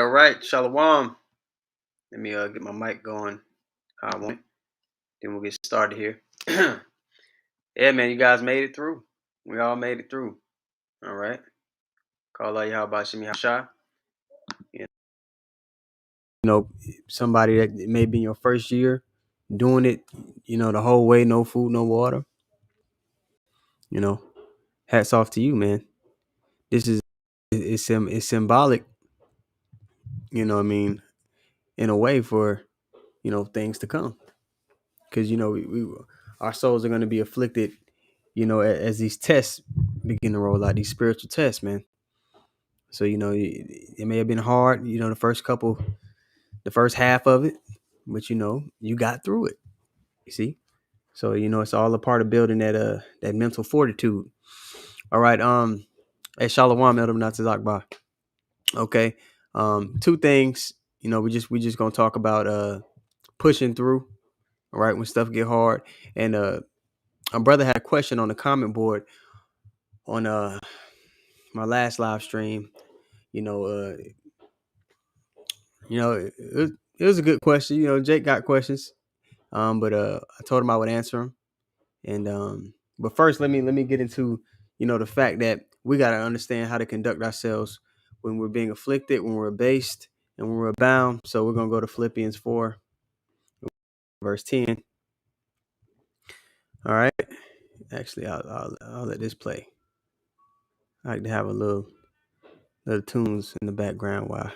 All right. Shalom. Let me get my mic going. Then we'll get started here. Yeah, man, you guys made it through. We all made it through. All right. Call out Yahweh Shemi Hasha. You know, somebody that may be in your first year doing it, the whole way, no food, no water. Hats off to you, man. This is it's symbolic, what I mean, in a way for, things to come. Because, we our souls are going to be afflicted, as these tests begin to roll out, these spiritual tests, man. So, it may have been hard, the first half of it, but you got through it. You see? So, it's all a part of building that mental fortitude. All right. Hey, Shalom, Elder Natazak Ba. Okay. Two things, we just gonna talk about pushing through, all right, when stuff get hard. And my brother had a question on the comment board on my last live stream. It was a good question. Jake got questions. But I told him I would answer them. And but first let me get into, the fact that we gotta understand how to conduct ourselves when we're being afflicted, when we're abased, and when we're bound. So we're gonna go to Philippians 4, verse 10. All right. Actually, I'll let this play. I like to have a little tunes in the background while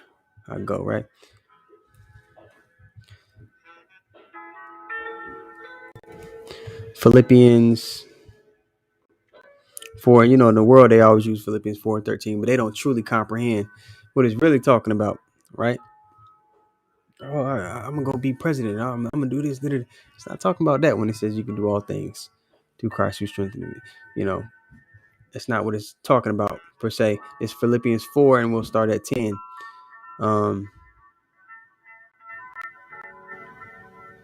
I go, right? Philippians 4, in the world they always use Philippians 4:13, but they don't truly comprehend what it's really talking about, right? Oh, I'm gonna go be president. I'm gonna do this. It's not talking about that when it says you can do all things through Christ who strengthens me. That's not what it's talking about per se. It's Philippians 4, and we'll start at 10.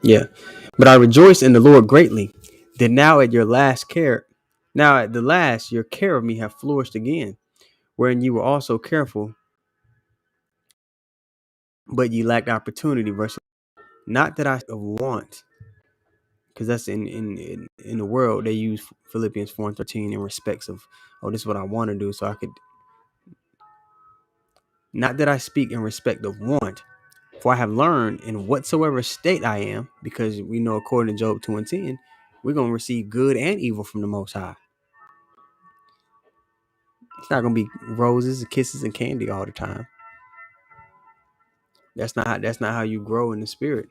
Yeah. But I rejoice in the Lord greatly that now at the last your care of me have flourished again, wherein you were also careful, but ye lacked opportunity. Verse, not that I want, because that's in the world they use Philippians 4:13 in respects of, oh, this is what I want to do, so I could. Not that I speak in respect of want, for I have learned in whatsoever state I am, because we know according to Job 2:10, we're gonna receive good and evil from the Most High. It's not gonna be roses and kisses and candy all the time. That's not how you grow in the spirit.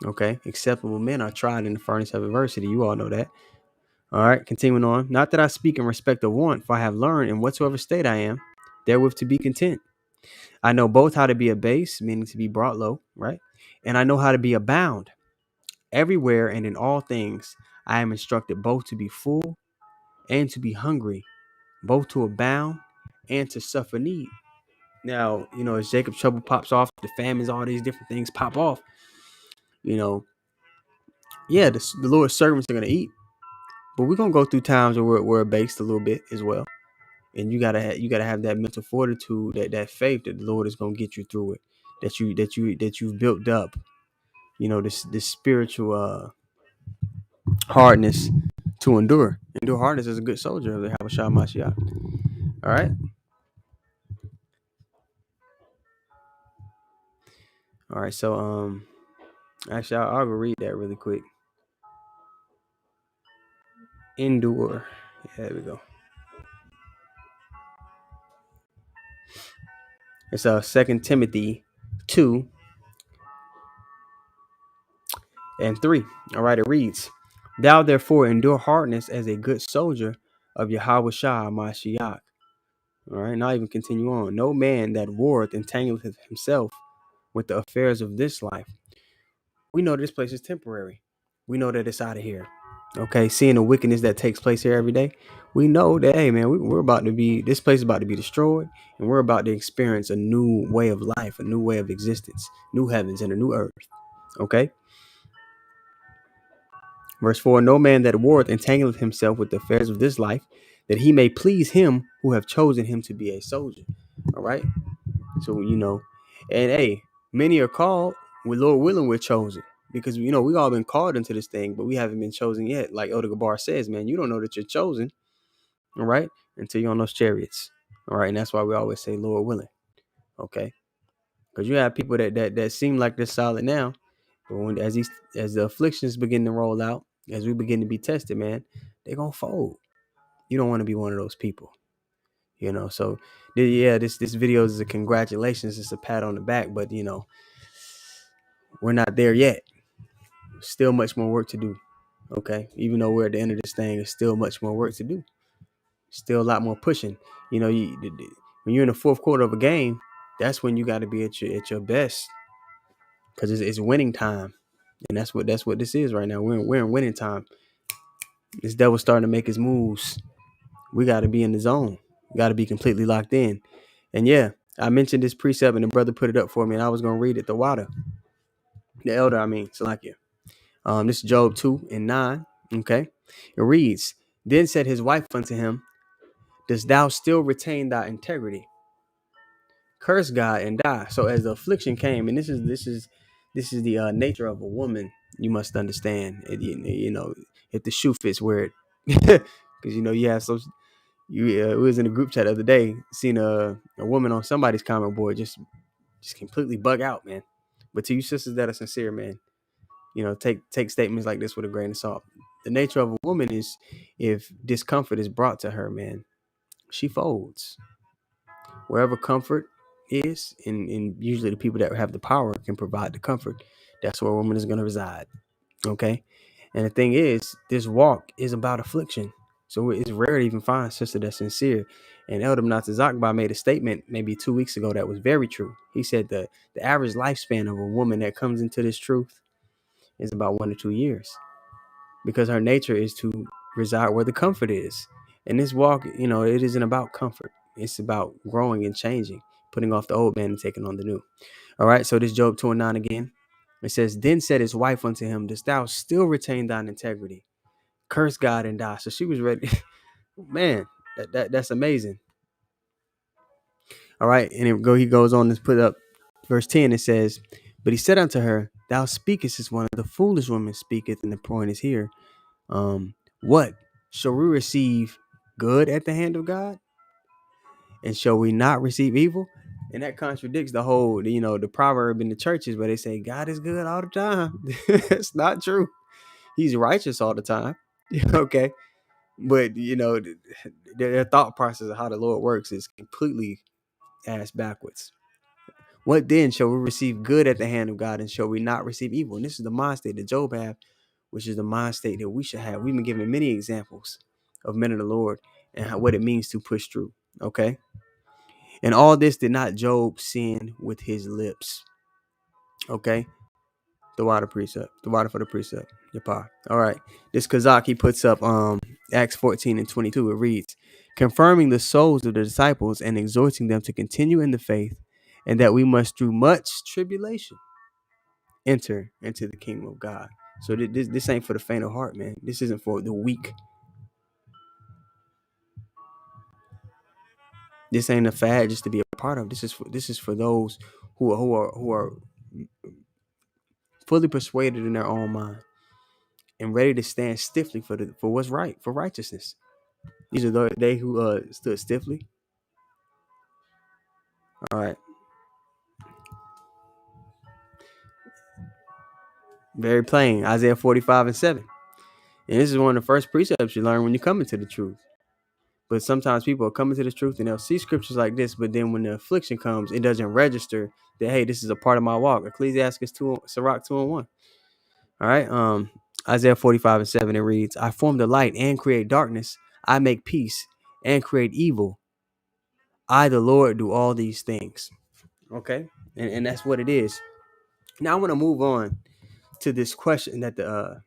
Okay, acceptable men are tried in the furnace of adversity. You all know that. All right, continuing on. Not that I speak in respect of want, for I have learned in whatsoever state I am, therewith to be content. I know both how to be abased, meaning to be brought low, right? And I know how to be abound. Everywhere and in all things, I am instructed both to be full and to be hungry, both to abound and to suffer need. Now, as Jacob's trouble pops off, the famines, all these different things pop off, the Lord's servants are going to eat. But we're going to go through times where we're abased a little bit as well. And you gotta have that mental fortitude, that faith that the Lord is gonna get you through it, that you've built up, this spiritual hardness to endure. Endure hardness as a good soldier of the Habashah Mashiach. All right. All right. So actually I'll go read that really quick. Endure. Yeah, there we go. It's 2 Timothy 2 and 3. All right, it reads, thou therefore endure hardness as a good soldier of Yahweh Mashiach. All right, now even continue on. No man that warreth entangleth himself with the affairs of this life. We know this place is temporary. We know that it's out of here. Okay, seeing the wickedness that takes place here every day, we know that, hey man, we're about to be, this place is about to be destroyed, and we're about to experience a new way of life, a new way of existence, new heavens and a new earth. Okay. Verse 4, no man that warreth entangleth himself with the affairs of this life, that he may please him who have chosen him to be a soldier. All right. So, and hey, many are called, with Lord willing, we're chosen. because we all been called into this thing, but we haven't been chosen yet. Like Elder Gabar says, man, you don't know that you're chosen, all right, until you're on those chariots, all right, and that's why we always say, Lord willing, okay, because you have people that seem like they're solid now, but as the afflictions begin to roll out, as we begin to be tested, man, they're gonna fold. You don't want to be one of those people, So, yeah, this video is a congratulations, it's a pat on the back, but we're not there yet. Still much more work to do. Okay, even though we're at the end of this thing, there's still much more work to do. Still a lot more pushing. When you're in the fourth quarter of a game, that's when you got to be at your best, because it's winning time, and that's what this is right now. We're in winning time. This devil's starting to make his moves. We got to be in the zone. We got to be completely locked in. And yeah, I mentioned this precept, and the brother put it up for me, and I was gonna read it. The elder, Salakia. This is Job 2:9. Okay, it reads, "Then said his wife unto him, Dost thou still retain thy integrity? Curse God and die." So as the affliction came, and this is the nature of a woman. You must understand. If the shoe fits where it, because you have so we was in a group chat the other day, seen a woman on somebody's comment board just completely bug out, man. But to you sisters that are sincere, man, take statements like this with a grain of salt. The nature of a woman is, if discomfort is brought to her, man, she folds. Wherever comfort is, and usually the people that have the power can provide the comfort, that's where a woman is going to reside. Okay. And the thing is, this walk is about affliction. So it's rare to even find a sister that's sincere. And Elder Menachem Zakba made a statement maybe 2 weeks ago that was very true. He said the average lifespan of a woman that comes into this truth is about 1 to 2 years, because her nature is to reside where the comfort is. And this walk, it isn't about comfort. It's about growing and changing, putting off the old man and taking on the new. All right. So this Job 2:9 again. It says, "Then said his wife unto him, Dost thou still retain thine integrity? Curse God and die." So she was ready. Man, that's amazing. All right. And he goes on to put up verse 10. It says, "But he said unto her, Thou speakest as one of the foolish women speaketh," and the point is here. What? Shall we receive good at the hand of God? And shall we not receive evil? And that contradicts the whole, the proverb in the churches where they say God is good all the time. It's not true. He's righteous all the time. Okay. But, their thought process of how the Lord works is completely ass backwards. What then shall we receive good at the hand of God, and shall we not receive evil? And this is the mind state that Job had, which is the mind state that we should have. We've been given many examples of men of the Lord and what it means to push through. Okay. And all this did not Job sin with his lips. Okay. The water precept. The water for the precept. Yapar. All right. This Kazak, he puts up Acts 14:22. It reads, "Confirming the souls of the disciples and exhorting them to continue in the faith, and that we must through much tribulation enter into the kingdom of God." So this ain't for the faint of heart, man. This isn't for the weak. This ain't a fad just to be a part of. This is for those who are fully persuaded in their own mind and ready to stand stiffly for what's right, for righteousness. These are they who stood stiffly. All right. Very plain. Isaiah 45:7. And this is one of the first precepts you learn when you come into the truth. But sometimes people are coming to the truth and they'll see scriptures like this, but then when the affliction comes, it doesn't register that, hey, this is a part of my walk. Ecclesiastes 2, Sirach 2:1. All right. Isaiah 45:7, it reads, "I form the light and create darkness. I make peace and create evil. I, the Lord, do all these things." Okay. And that's what it is. Now I want to move on to this question that a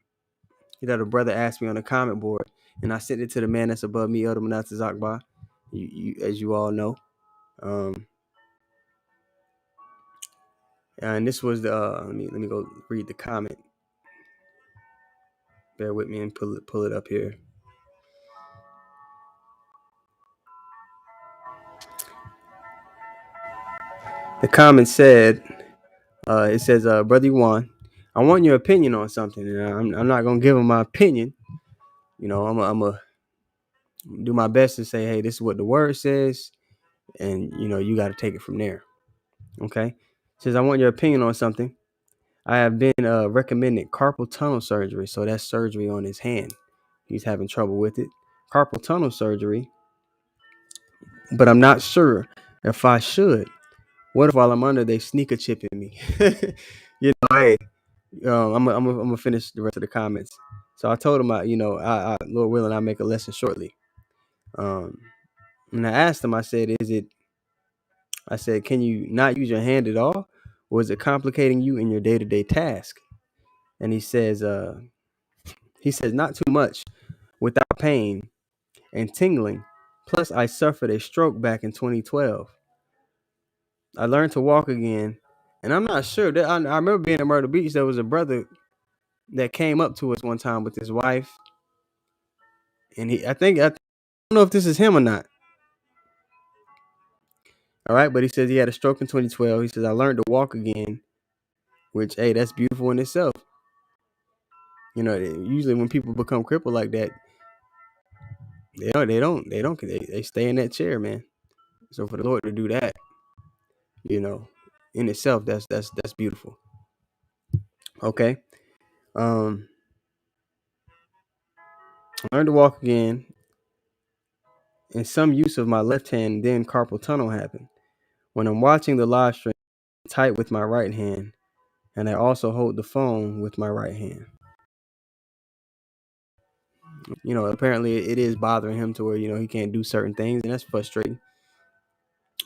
brother asked me on the comment board, and I sent it to the man that's above me, Elder Menachem Zakba, as you all know. And this was the let me go read the comment. Bear with me and pull it up here. The comment said, it says, "Brother Yuan, I want your opinion on something, and I'm not gonna give him my opinion. You know, I'm gonna do my best to say, hey, this is what the word says, and you know, you got to take it from there. Okay. Says I want your opinion on something. I have been recommended carpal tunnel surgery, so that's surgery on his hand. He's having trouble with it. Carpal tunnel surgery, but I'm not sure if I should. What if while I'm under, they sneak a chip in me? You know, hey, I'm gonna finish the rest of the comments. So I told him, I Lord willing, I'll make a lesson shortly. Um, and I asked him, I said, can you not use your hand at all, or is it complicating you in your day to day task? And he says not too much, without pain and tingling. Plus, I suffered a stroke back in 2012. I learned to walk again, and I'm not sure that I remember being at Myrtle Beach. There was a brother that came up to us one time with his wife, and I don't know if this is him or not. All right, but he says he had a stroke in 2012. He says I learned to walk again, which, hey, that's beautiful in itself. You know, usually when people become crippled like that, they stay in that chair, man. So for the Lord to do that, you know, in itself, that's beautiful. Okay. I learned to walk again, and some use of my left hand. Then carpal tunnel happened. When I'm watching the live stream, I type with my right hand, and I also hold the phone with my right hand. You know, apparently it is bothering him to where, you know, he can't do certain things, and that's frustrating.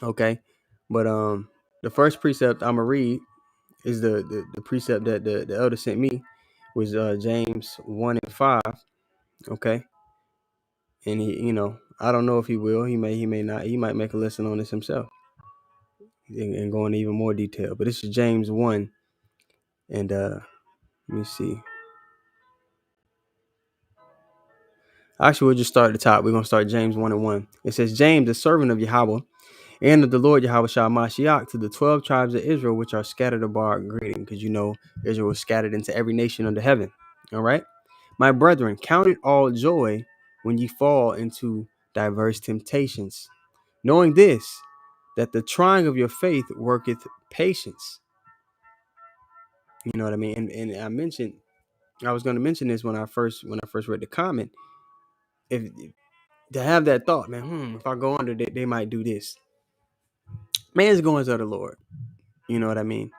Okay. But the first precept I'm gonna read is the precept that the elder sent me, was James 1:5. Okay. And he, you know, I don't know if he will. He may not. He might make a lesson on this himself and go into even more detail. But this is James 1, and let me see. Actually, we'll just start at the top. We're gonna start James 1:1. It says, James, the servant of Yahweh and of the Lord Yahweh Shah Mashiach, to the 12 tribes of Israel which are scattered abroad, greeting, because you know Israel was scattered into every nation under heaven. All right, my brethren, count it all joy when ye fall into diverse temptations, knowing this, that the trying of your faith worketh patience. You know what I mean? And I was going to mention this when I first read the comment. If to have that thought, man, if I go under, they might do this. Man's goings of the Lord. You know what I mean?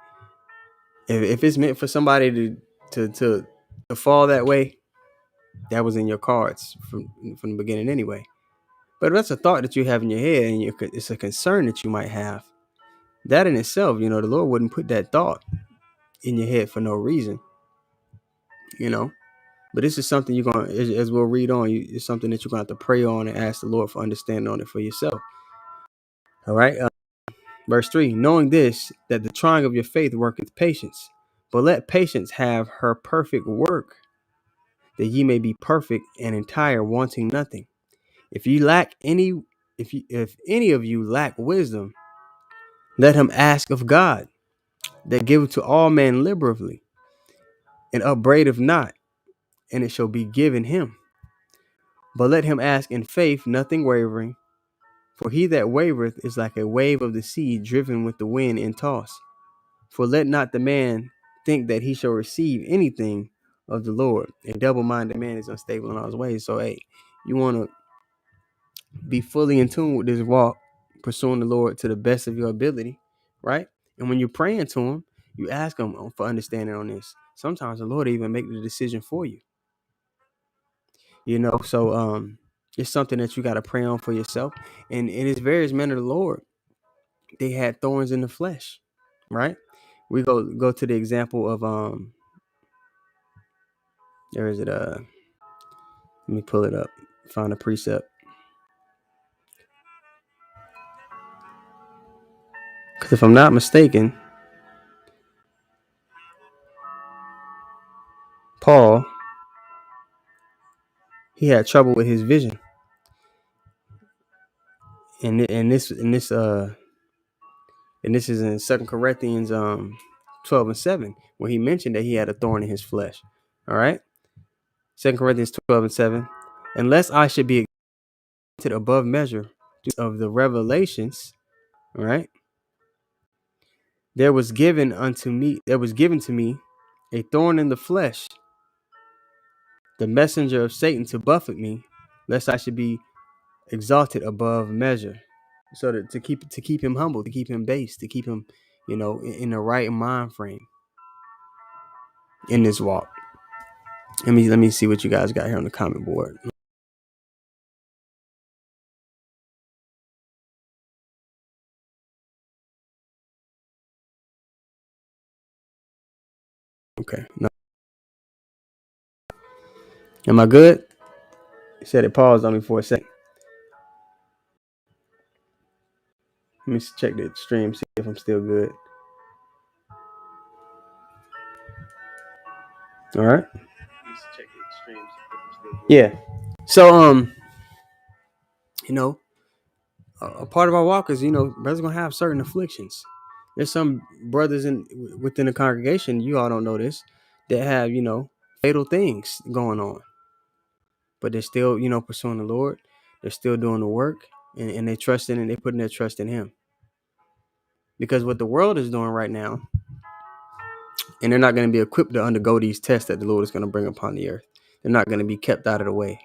If it's meant for somebody to fall that way, that was in your cards from the beginning anyway. But if that's a thought that you have in your head, and it's a concern that you might have, that in itself, you know, the Lord wouldn't put that thought in your head for no reason. You know, but this is something you're going to, as we'll read on, it's something that you're going to have to pray on and ask the Lord for understanding on it for yourself. All right. Verse 3, knowing this, that the trying of your faith worketh patience, but let patience have her perfect work, that ye may be perfect and entire, wanting nothing. If any of you lack wisdom, let him ask of God, that giveth to all men liberally, and upbraideth not, and it shall be given him. But let him ask in faith, nothing wavering. For he that wavereth is like a wave of the sea, driven with the wind and tossed. For let not the man think that he shall receive anything of the Lord. A double-minded man is unstable in all his ways. So, hey, you want to be fully in tune with this walk, pursuing the Lord to the best of your ability, right? And when you're praying to him, you ask him for understanding on this. Sometimes the Lord even make the decision for you. You know, so it's something that you got to pray on for yourself. And in his various men of the Lord, they had thorns in the flesh, right? We go to the example of there is it let me pull it up, find a precept. Because if I'm not mistaken, Paul, he had trouble with his vision. And this is in 2 Corinthians 12 and 7, where he mentioned that he had a thorn in his flesh. All right. 2 Corinthians 12 and 7. Unless I should be exalted above measure of the revelations, all right, there was given to me a thorn in the flesh, the messenger of Satan to buffet me, lest I should be exalted above measure. So to keep him humble, to keep him base, to keep him, in the right mind frame in this walk. Let me see what you guys got here on the comment board. Okay. No. Am I good? It said it paused on me for a second. Let me check the stream, see if I'm still good. All right. Yeah. So a part of our walk is, brothers gonna have certain afflictions. There's some brothers within the congregation, you all don't know this, that have, fatal things going on. But they're still, pursuing the Lord. They're still doing the work, and they trust in, and they're putting their trust in him. Because what the world is doing right now, and they're not going to be equipped to undergo these tests that the Lord is going to bring upon the earth. They're not going to be kept out of the way.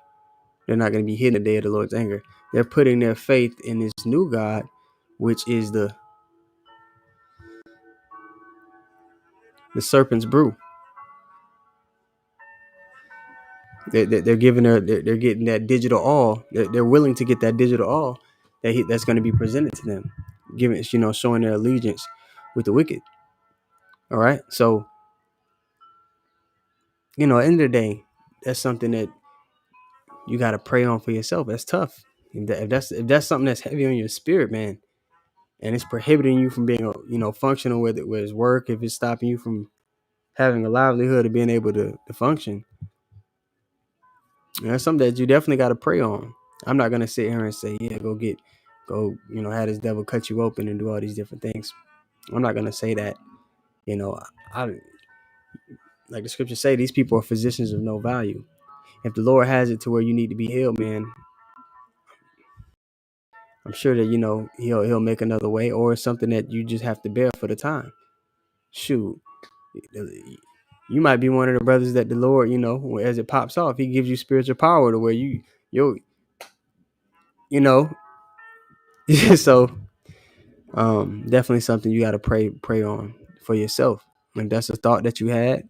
They're not going to be hidden the day of the Lord's anger. They're putting their faith in this new God, which is the serpent's brew. They're giving they're getting that digital all. They're willing to get that digital all that's going to be presented to them, giving, showing their allegiance with the wicked. All right. So, at the end of the day, that's something that you got to pray on for yourself. That's tough. If that's something that's heavy on your spirit, man, and it's prohibiting you from being, functional with it, where it's work, if it's stopping you from having a livelihood of being able to function, that's something that you definitely got to pray on. I'm not going to sit here and say, yeah, go, have this devil cut you open and do all these different things. I'm not going to say that. I like the scriptures say, these people are physicians of no value. If the Lord has it to where you need to be healed, man, I'm sure that, he'll make another way, or it's something that you just have to bear for the time. Shoot, you might be one of the brothers that the Lord, as it pops off, he gives you spiritual power to where you'll so definitely something you got to pray on for yourself. If that's a thought that you had,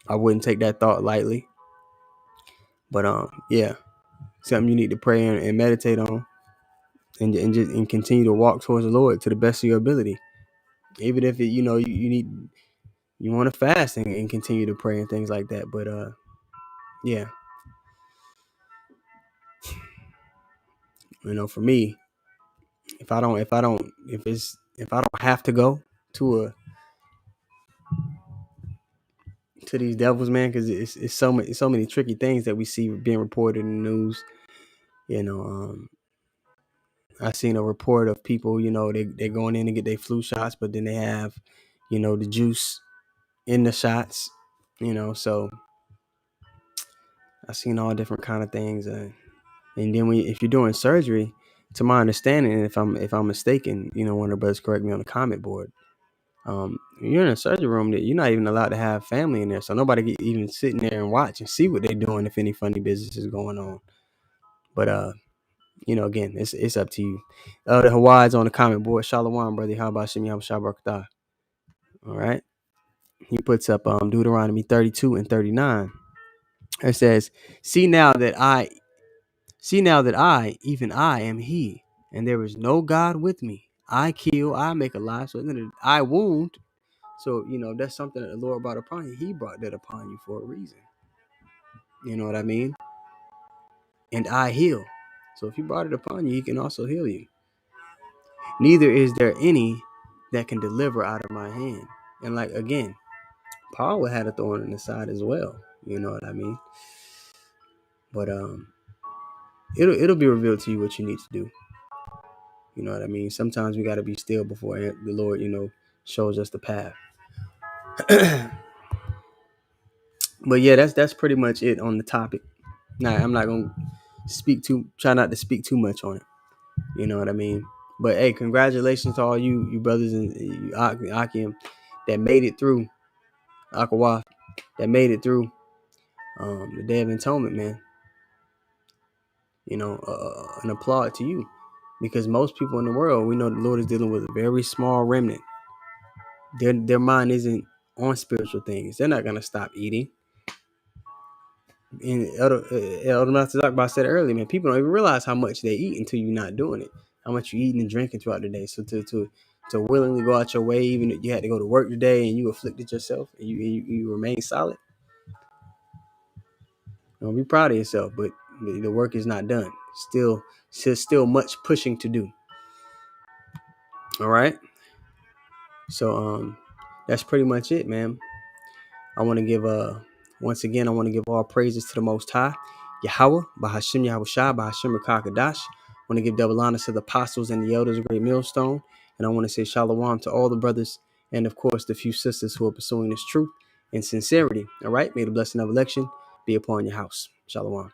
I wouldn't take that thought lightly. But yeah, something you need to pray and meditate on, and continue to walk towards the Lord to the best of your ability. Even if it, you want to fast and continue to pray and things like that. But yeah, for me, if I don't have to go to these devils, man, because it's so many tricky things that we see being reported in the news. I seen a report of people, they're going in to get their flu shots, but then they have, the juice in the shots, so I seen all different kind of things. And then if you're doing surgery, to my understanding, and if I'm mistaken, one of the brothers correct me on the comment board. You're in a surgery room that you're not even allowed to have family in there, so nobody can even sitting there and watch and see what they're doing if any funny business is going on. But again, it's up to you. The Hawaii's on the comment board. Shalom, brother. How about Shemi Habashabakta? All right. He puts up Deuteronomy 32 and 39. It says, See now that I, even I am he, and there is no God with me. I kill, I make alive, so I wound. So, that's something that the Lord brought upon you. He brought that upon you for a reason. You know what I mean? And I heal. So if he brought it upon you, he can also heal you. Neither is there any that can deliver out of my hand. And like, again, Paul had a thorn in the side as well. You know what I mean? But it'll be revealed to you what you need to do. You know what I mean? Sometimes we got to be still before the Lord, shows us the path. But yeah, that's pretty much it on the topic. Now, I'm not gonna try not to speak too much on it. You know what I mean? But hey, congratulations to all you brothers and you Akim that made it through Akawa, that made it through the Day of Atonement, man. You know, an applaud to you, because most people in the world, we know the Lord is dealing with a very small remnant. Their mind isn't on spiritual things. They're not gonna stop eating. And Elder Master Zakba said earlier, man, people don't even realize how much they eat until you're not doing it. How much you eating and drinking throughout the day. So to willingly go out your way, even if you had to go to work today and you afflicted yourself and you remain solid, be proud of yourself. But the work is not done. Still much pushing to do. All right. So that's pretty much it, man. I want to give once again, I want to give all praises to the Most High, Yahweh, Bahashim Yahushua, Bahashim Rakakadash. I want to give double honor to the apostles and the elders of Great Millstone. And I want to say shalom to all the brothers and, of course, the few sisters who are pursuing this truth in sincerity. All right. May the blessing of election be upon your house. Shalom.